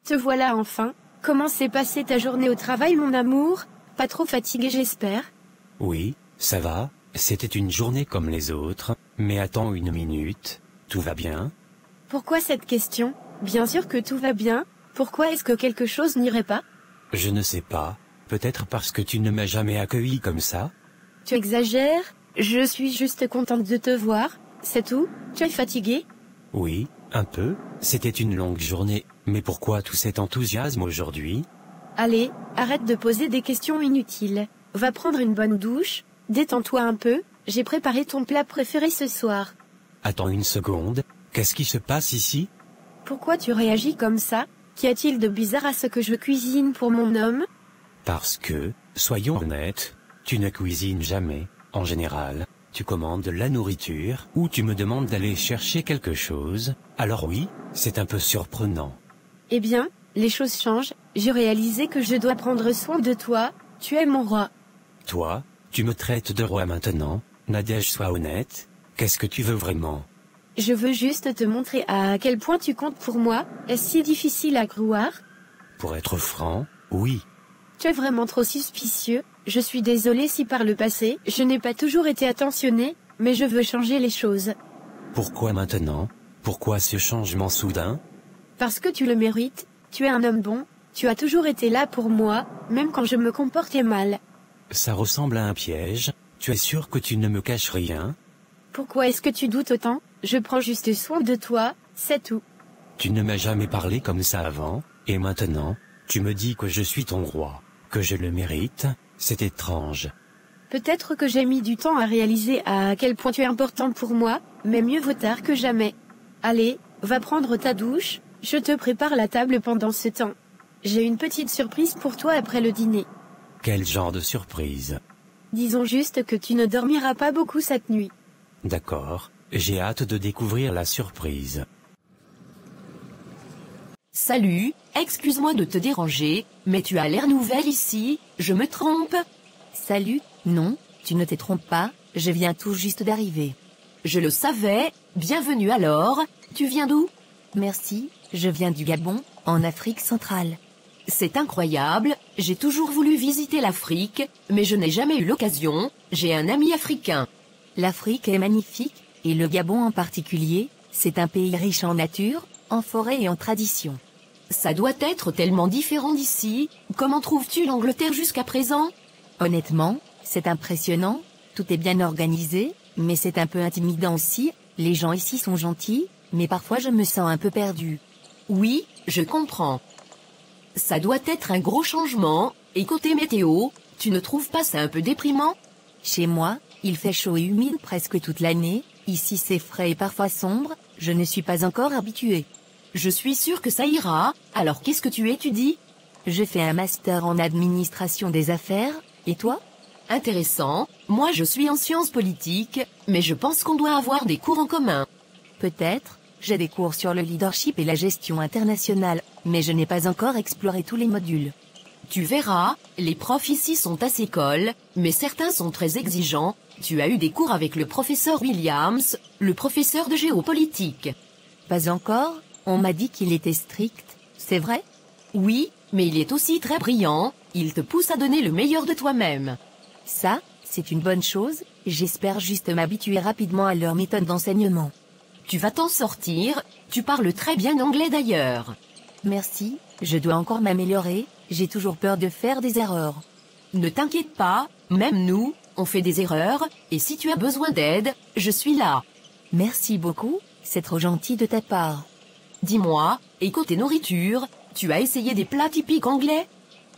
Te voilà enfin. Comment s'est passée ta journée au travail, mon amour? Pas trop fatigué, j'espère? Oui, ça va, c'était une journée comme les autres, mais attends une minute, tout va bien? Pourquoi cette question? Bien sûr que tout va bien. Pourquoi est-ce que quelque chose n'irait pas? Je ne sais pas, peut-être parce que tu ne m'as jamais accueilli comme ça? Tu exagères? Je suis juste contente de te voir, c'est tout. Tu es fatigué? Oui, un peu, c'était une longue journée, mais pourquoi tout cet enthousiasme aujourd'hui? Allez, arrête de poser des questions inutiles. Va prendre une bonne douche, détends-toi un peu, j'ai préparé ton plat préféré ce soir. Attends une seconde, qu'est-ce qui se passe ici? Pourquoi tu réagis comme ça? Qu'y a-t-il de bizarre à ce que je cuisine pour mon homme? Parce que, soyons honnêtes, tu ne cuisines jamais, en général. Tu commandes la nourriture, ou tu me demandes d'aller chercher quelque chose, alors oui, c'est un peu surprenant. Eh bien, les choses changent, j'ai réalisé que je dois prendre soin de toi, tu es mon roi. Toi, tu me traites de roi maintenant, Nadège, sois honnête, qu'est-ce que tu veux vraiment? Je veux juste te montrer à quel point tu comptes pour moi, est-ce si difficile à croire? Pour être franc, oui. Tu es vraiment trop suspicieux, je suis désolée si par le passé, je n'ai pas toujours été attentionnée, mais je veux changer les choses. Pourquoi maintenant? Pourquoi ce changement soudain? Parce que tu le mérites, tu es un homme bon, tu as toujours été là pour moi, même quand je me comportais mal. Ça ressemble à un piège, tu es sûr que tu ne me caches rien? Pourquoi est-ce que tu doutes autant? Je prends juste soin de toi, c'est tout. Tu ne m'as jamais parlé comme ça avant, et maintenant, tu me dis que je suis ton roi, que je le mérite, c'est étrange. Peut-être que j'ai mis du temps à réaliser à quel point tu es important pour moi, mais mieux vaut tard que jamais. Allez, va prendre ta douche, je te prépare la table pendant ce temps. J'ai une petite surprise pour toi après le dîner. Quel genre de surprise? Disons juste que tu ne dormiras pas beaucoup cette nuit. D'accord, j'ai hâte de découvrir la surprise. Salut, excuse-moi de te déranger, mais tu as l'air nouvelle ici, je me trompe? Salut, non, tu ne te trompes pas, je viens tout juste d'arriver. Je le savais, bienvenue alors, tu viens d'où? Merci, je viens du Gabon, en Afrique centrale. C'est incroyable, j'ai toujours voulu visiter l'Afrique, mais je n'ai jamais eu l'occasion, j'ai un ami africain. L'Afrique est magnifique, et le Gabon en particulier, c'est un pays riche en nature, en forêt et en tradition. Ça doit être tellement différent d'ici, comment trouves-tu l'Angleterre jusqu'à présent? Honnêtement, c'est impressionnant, tout est bien organisé, mais c'est un peu intimidant aussi, les gens ici sont gentils, mais parfois je me sens un peu perdue. Oui, je comprends. Ça doit être un gros changement, et côté météo, tu ne trouves pas ça un peu déprimant? Chez moi, il fait chaud et humide presque toute l'année, ici c'est frais et parfois sombre, je ne suis pas encore habituée. Je suis sûre que ça ira, alors qu'est-ce que tu étudies? Je fais un master en administration des affaires, et toi? Intéressant, moi je suis en sciences politiques, mais je pense qu'on doit avoir des cours en commun. Peut-être, j'ai des cours sur le leadership et la gestion internationale, mais je n'ai pas encore exploré tous les modules. Tu verras, les profs ici sont assez cols, mais certains sont très exigeants. Tu as eu des cours avec le professeur Williams, le professeur de géopolitique. Pas encore, on m'a dit qu'il était strict, c'est vrai? Oui, mais il est aussi très brillant, il te pousse à donner le meilleur de toi-même. Ça, c'est une bonne chose, j'espère juste m'habituer rapidement à leur méthode d'enseignement. Tu vas t'en sortir, tu parles très bien anglais d'ailleurs. Merci, je dois encore m'améliorer, j'ai toujours peur de faire des erreurs. Ne t'inquiète pas, même nous, on fait des erreurs, et si tu as besoin d'aide, je suis là. Merci beaucoup, c'est trop gentil de ta part. Dis-moi, et côté nourriture, tu as essayé des plats typiques anglais?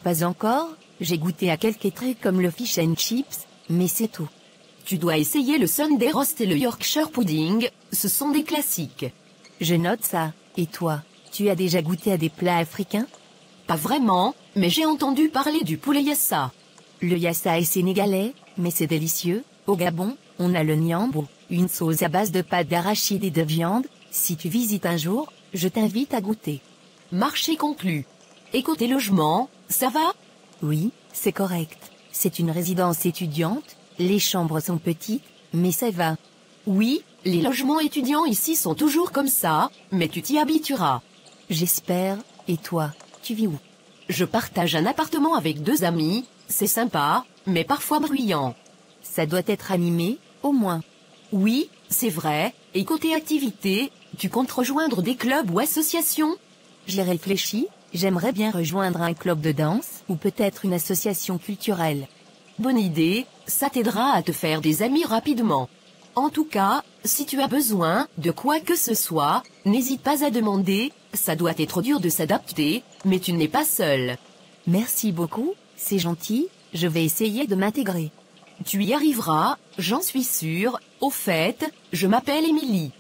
Pas encore, j'ai goûté à quelques trucs comme le fish and chips, mais c'est tout. Tu dois essayer le Sunday roast et le Yorkshire pudding, ce sont des classiques. Je note ça, et toi, tu as déjà goûté à des plats africains? Pas vraiment, mais j'ai entendu parler du poulet yassa. Le yassa est sénégalais, mais c'est délicieux. Au Gabon, on a le nyambo, une sauce à base de pâte d'arachide et de viande. Si tu visites un jour, je t'invite à goûter. Marché conclu. Et côté logement, ça va? Oui, c'est correct. C'est une résidence étudiante, les chambres sont petites, mais ça va. Oui, les logements étudiants ici sont toujours comme ça, mais tu t'y habitueras. J'espère, et toi, Tu vis où? Je partage un appartement avec 2 amis, c'est sympa, mais parfois bruyant. Ça doit être animé, au moins. Oui, c'est vrai, et côté activité, tu comptes rejoindre des clubs ou associations? J'ai réfléchi, j'aimerais bien rejoindre un club de danse, ou peut-être une association culturelle. Bonne idée, ça t'aidera à te faire des amis rapidement. En tout cas, si tu as besoin de quoi que ce soit, n'hésite pas à demander, ça doit être dur de s'adapter, mais tu n'es pas seul. Merci beaucoup, c'est gentil, je vais essayer de m'intégrer. Tu y arriveras, j'en suis sûre. Au fait, je m'appelle Émilie.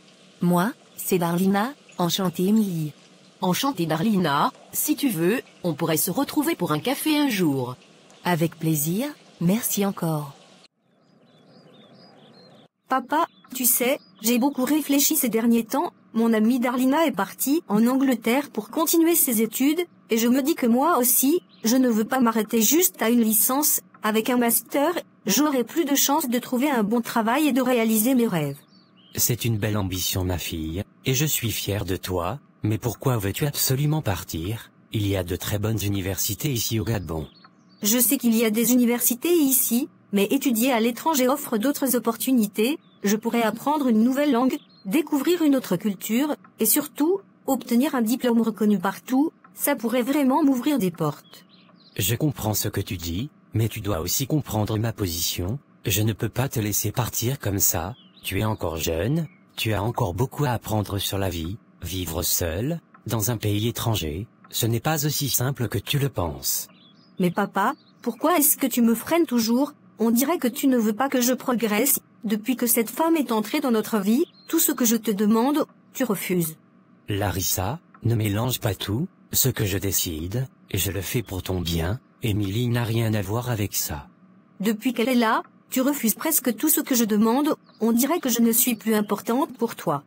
Moi, c'est Darlina, enchantée Émilie. Enchantée Darlina, si tu veux, on pourrait se retrouver pour un café un jour. Avec plaisir, merci encore. Papa, tu sais, j'ai beaucoup réfléchi ces derniers temps, mon amie Darlina est partie en Angleterre pour continuer ses études, et je me dis que moi aussi, je ne veux pas m'arrêter juste à une licence, avec un master, j'aurai plus de chances de trouver un bon travail et de réaliser mes rêves. C'est une belle ambition, ma fille, et je suis fier de toi, mais pourquoi veux-tu absolument partir? Il y a de très bonnes universités ici au Gabon. Je sais qu'il y a des universités ici, mais étudier à l'étranger offre d'autres opportunités, je pourrais apprendre une nouvelle langue, découvrir une autre culture, et surtout, obtenir un diplôme reconnu partout, ça pourrait vraiment m'ouvrir des portes. Je comprends ce que tu dis, mais tu dois aussi comprendre ma position, je ne peux pas te laisser partir comme ça, tu es encore jeune, tu as encore beaucoup à apprendre sur la vie, vivre seul, dans un pays étranger, ce n'est pas aussi simple que tu le penses. Mais papa, pourquoi est-ce que tu me freines toujours? On dirait que tu ne veux pas que je progresse, depuis que cette femme est entrée dans notre vie, tout ce que je te demande, tu refuses. Larissa, ne mélange pas tout, ce que je décide, je le fais pour ton bien, Émilie n'a rien à voir avec ça. Depuis qu'elle est là, tu refuses presque tout ce que je demande, on dirait que je ne suis plus importante pour toi.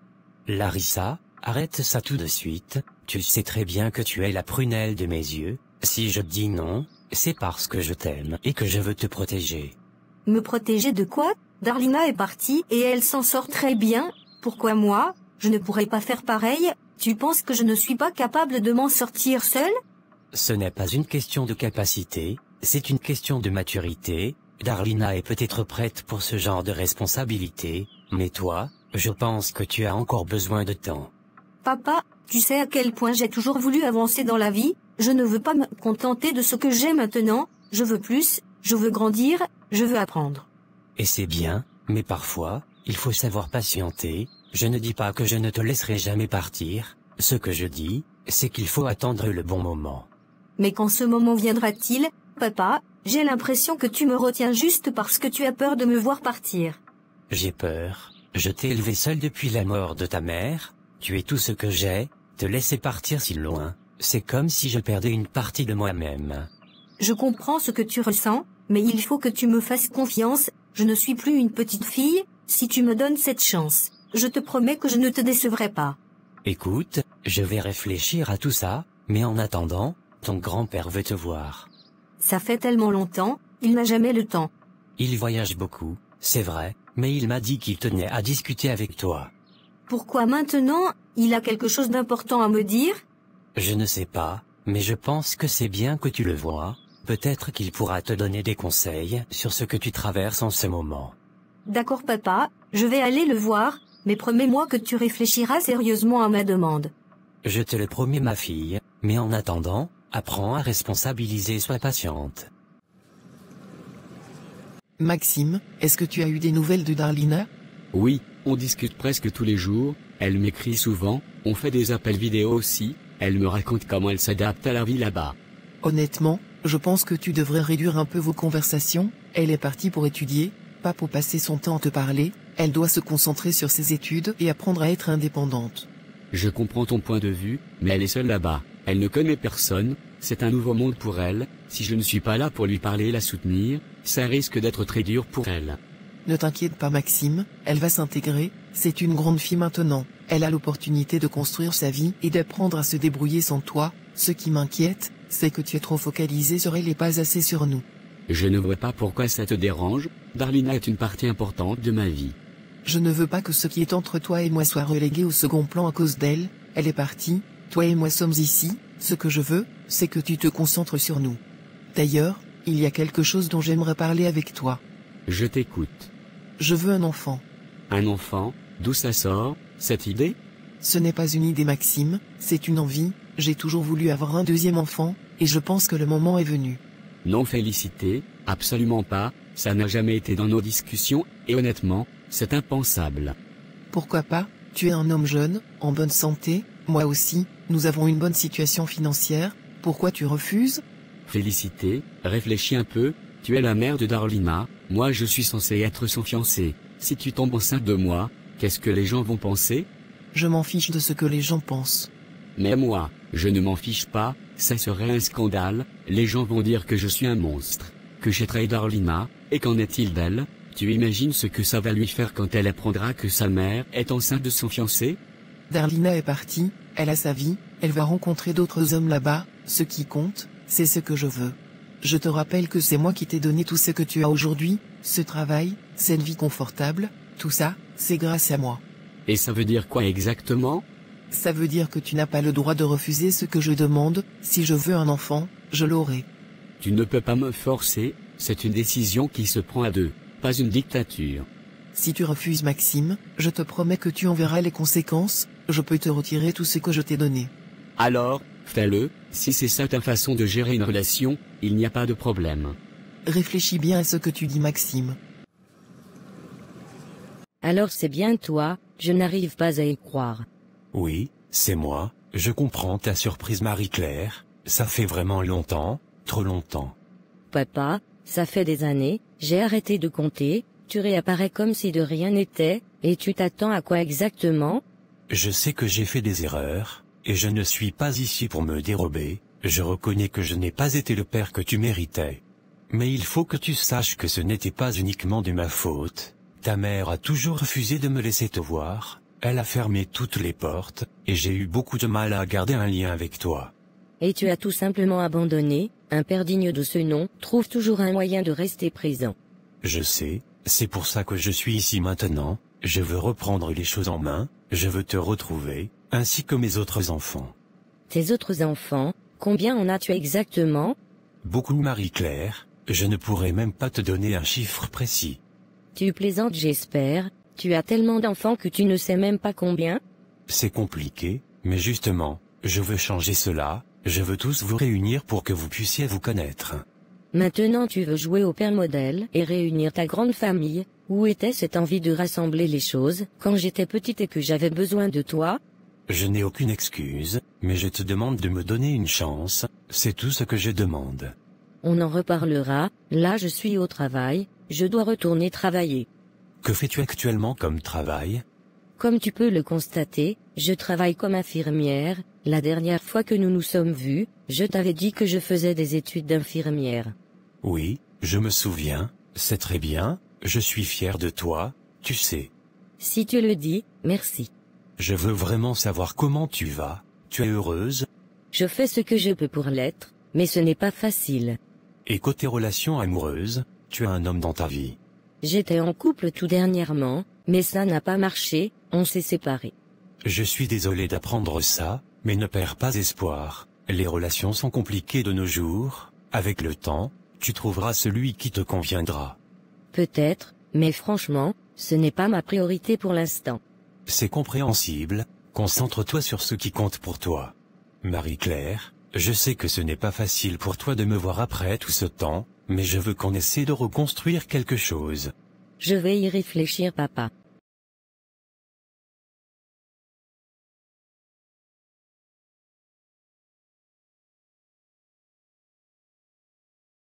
Larissa, arrête ça tout de suite, tu sais très bien que tu es la prunelle de mes yeux, si je dis non, c'est parce que je t'aime et que je veux te protéger. Me protéger de quoi? Darlina est partie et elle s'en sort très bien, pourquoi moi, je ne pourrais pas faire pareil? Tu penses que je ne suis pas capable de m'en sortir seule? Ce n'est pas une question de capacité, c'est une question de maturité. Darlina est peut-être prête pour ce genre de responsabilité, mais toi, je pense que tu as encore besoin de temps. Papa, tu sais à quel point j'ai toujours voulu avancer dans la vie, je ne veux pas me contenter de ce que j'ai maintenant, je veux plus, je veux grandir, je veux apprendre. Et c'est bien, mais parfois, il faut savoir patienter, je ne dis pas que je ne te laisserai jamais partir, ce que je dis, c'est qu'il faut attendre le bon moment. Mais quand ce moment viendra-t-il, papa, j'ai l'impression que tu me retiens juste parce que tu as peur de me voir partir. J'ai peur, je t'ai élevé seul depuis la mort de ta mère, tu es tout ce que j'ai, te laisser partir si loin, c'est comme si je perdais une partie de moi-même. Je comprends ce que tu ressens, mais il faut que tu me fasses confiance, je ne suis plus une petite fille, si tu me donnes cette chance, je te promets que je ne te décevrai pas. Écoute, je vais réfléchir à tout ça, mais en attendant, ton grand-père veut te voir. Ça fait tellement longtemps, il n'a jamais le temps. Il voyage beaucoup, c'est vrai, mais il m'a dit qu'il tenait à discuter avec toi. Pourquoi maintenant, il a quelque chose d'important à me dire? Je ne sais pas, mais je pense que c'est bien que tu le vois, peut-être qu'il pourra te donner des conseils sur ce que tu traverses en ce moment. D'accord papa, je vais aller le voir, mais promets-moi que tu réfléchiras sérieusement à ma demande. Je te le promets ma fille, mais en attendant, apprends à responsabiliser, sois patiente. Maxime, est-ce que tu as eu des nouvelles de Darlina? Oui, on discute presque tous les jours, elle m'écrit souvent, on fait des appels vidéo aussi, elle me raconte comment elle s'adapte à la vie là-bas. Honnêtement, je pense que tu devrais réduire un peu vos conversations, elle est partie pour étudier, pas pour passer son temps à te parler, elle doit se concentrer sur ses études et apprendre à être indépendante. Je comprends ton point de vue, mais elle est seule là-bas, elle ne connaît personne, c'est un nouveau monde pour elle, si je ne suis pas là pour lui parler et la soutenir, ça risque d'être très dur pour elle. Ne t'inquiète pas Maxime, elle va s'intégrer, c'est une grande fille maintenant, elle a l'opportunité de construire sa vie et d'apprendre à se débrouiller sans toi, ce qui m'inquiète, c'est que tu es trop focalisé sur elle et pas assez sur nous. Je ne vois pas pourquoi ça te dérange, Darlina est une partie importante de ma vie. Je ne veux pas que ce qui est entre toi et moi soit relégué au second plan à cause d'elle, elle est partie, toi et moi sommes ici, Ce que je veux, c'est que tu te concentres sur nous. D'ailleurs, il y a quelque chose dont j'aimerais parler avec toi. Je t'écoute. Je veux un enfant. Un enfant, d'où ça sort, cette idée? Ce n'est pas une idée Maxime, c'est une envie, j'ai toujours voulu avoir un deuxième enfant, et je pense que le moment est venu. Non Félicité, absolument pas, ça n'a jamais été dans nos discussions, et honnêtement, c'est impensable. Pourquoi pas? Tu es un homme jeune, en bonne santé, moi aussi, nous avons une bonne situation financière, pourquoi tu refuses? Félicité, réfléchis un peu, tu es la mère de Darlina, moi je suis censé être son fiancé, si tu tombes enceinte de moi, qu'est-ce que les gens vont penser? Je m'en fiche de ce que les gens pensent. Mais moi, je ne m'en fiche pas, ça serait un scandale, les gens vont dire que je suis un monstre, que j'ai trahi Darlina, et qu'en est-il d'elle? Tu imagines ce que ça va lui faire quand elle apprendra que sa mère est enceinte de son fiancé? Darlina est partie, elle a sa vie, elle va rencontrer d'autres hommes là-bas, ce qui compte, c'est ce que je veux. Je te rappelle que c'est moi qui t'ai donné tout ce que tu as aujourd'hui, ce travail, cette vie confortable, tout ça, c'est grâce à moi. Et ça veut dire quoi exactement? Ça veut dire que tu n'as pas le droit de refuser ce que je demande, si je veux un enfant, je l'aurai. Tu ne peux pas me forcer, c'est une décision qui se prend à deux, pas une dictature. Si tu refuses Maxime, je te promets que tu en verras les conséquences, je peux te retirer tout ce que je t'ai donné. Alors, fais-le, si c'est ça ta façon de gérer une relation, il n'y a pas de problème. Réfléchis bien à ce que tu dis Maxime. Alors c'est bien toi, je n'arrive pas à y croire. Oui, c'est moi, je comprends ta surprise Marie-Claire, ça fait vraiment longtemps, trop longtemps. Papa, ça fait des années, j'ai arrêté de compter, tu réapparais comme si de rien n'était, et tu t'attends à quoi exactement? Je sais que j'ai fait des erreurs, et je ne suis pas ici pour me dérober, je reconnais que je n'ai pas été le père que tu méritais. Mais il faut que tu saches que ce n'était pas uniquement de ma faute. Ta mère a toujours refusé de me laisser te voir, elle a fermé toutes les portes, et j'ai eu beaucoup de mal à garder un lien avec toi. Et tu as tout simplement abandonné, un père digne de ce nom trouve toujours un moyen de rester présent. Je sais, c'est pour ça que je suis ici maintenant, je veux reprendre les choses en main, je veux te retrouver, ainsi que mes autres enfants. Tes autres enfants, combien en as-tu exactement? Beaucoup Marie-Claire, je ne pourrais même pas te donner un chiffre précis. Tu plaisantes j'espère, tu as tellement d'enfants que tu ne sais même pas combien? C'est compliqué, mais justement, je veux changer cela, je veux tous vous réunir pour que vous puissiez vous connaître. Maintenant tu veux jouer au père modèle et réunir ta grande famille, où était cette envie de rassembler les choses, quand j'étais petite et que j'avais besoin de toi? Je n'ai aucune excuse, mais je te demande de me donner une chance, c'est tout ce que je demande. On en reparlera, là je suis au travail, je dois retourner travailler. Que fais-tu actuellement comme travail? Comme tu peux le constater, je travaille comme infirmière, la dernière fois que nous nous sommes vus, je t'avais dit que je faisais des études d'infirmière. Oui, je me souviens, c'est très bien, je suis fier de toi, tu sais. Si tu le dis, merci. Je veux vraiment savoir comment tu vas, tu es heureuse? Je fais ce que je peux pour l'être, mais ce n'est pas facile. Et côté relations amoureuses, tu as un homme dans ta vie? J'étais en couple tout dernièrement, mais ça n'a pas marché, on s'est séparés. Je suis désolé d'apprendre ça, mais ne perds pas espoir, les relations sont compliquées de nos jours, avec le temps, tu trouveras celui qui te conviendra. Peut-être, mais franchement, ce n'est pas ma priorité pour l'instant. C'est compréhensible, concentre-toi sur ce qui compte pour toi. Marie-Claire, je sais que ce n'est pas facile pour toi de me voir après tout ce temps, mais je veux qu'on essaie de reconstruire quelque chose. Je vais y réfléchir papa.